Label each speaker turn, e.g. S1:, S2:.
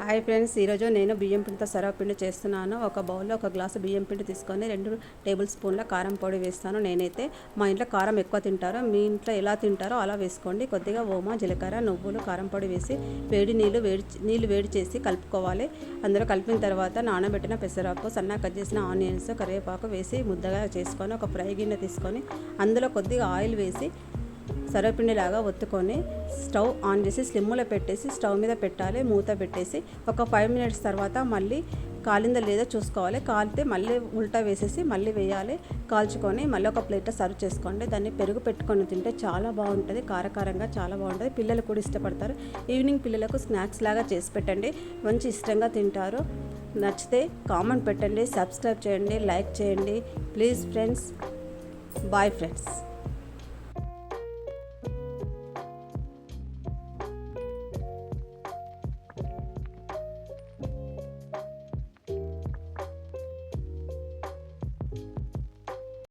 S1: Hi friends, ఈరోజు నేను బియ్యం పిండితో సర్వపిండి చేస్తున్నాను. ఒక బౌల్లో ఒక గ్లాసు బియ్యం పిండి తీసుకొని 2 టేబుల్ స్పూన్ల కారం పొడి వేస్తాను. నేనైతే మా ఇంట్లో కారం ఎక్కువ తింటారో, మీ ఇంట్లో ఎలా తింటారో అలా వేసుకోండి. కొద్దిగా ఓమా, జీలకర్ర, నువ్వులు, కారం పొడి వేసి నీళ్ళు వేడి చేసి కలుపుకోవాలి. అందులో కలిపిన తర్వాత నానబెట్టిన పెసరాకు, సన్నగా కట్ చేసిన ఆనియన్స్, కరివేపాకు వేసి ముద్దగా చేసుకొని ఒక ఫ్రై గిన్నె తీసుకొని అందులో కొద్దిగా ఆయిల్ వేసి సర్వపిండిలాగా ఒత్తుకొని స్టవ్ ఆన్ చేసి స్లిమ్లో పెట్టేసి స్టవ్ మీద పెట్టాలి. మూత పెట్టేసి ఒక 5 మినిట్స్ తర్వాత మళ్ళీ కాలిందో లేదో చూసుకోవాలి. కాలితే మళ్ళీ ఉల్టా వేసేసి మళ్ళీ వేయాలి. కాల్చుకొని మళ్ళీ ఒక ప్లేట్లో సర్వ్ చేసుకోండి. దాన్ని పెరుగు పెట్టుకొని తింటే చాలా బాగుంటుంది. కారకారంగా చాలా బాగుంటుంది. పిల్లలు కూడా ఇష్టపడతారు. ఈవినింగ్ పిల్లలకు స్నాక్స్ లాగా చేసి పెట్టండి, మంచి ఇష్టంగా తింటారు. నచ్చితే కామెంట్ పెట్టండి, సబ్స్క్రైబ్ చేయండి, లైక్ చేయండి ప్లీజ్ ఫ్రెండ్స్. Bye friends.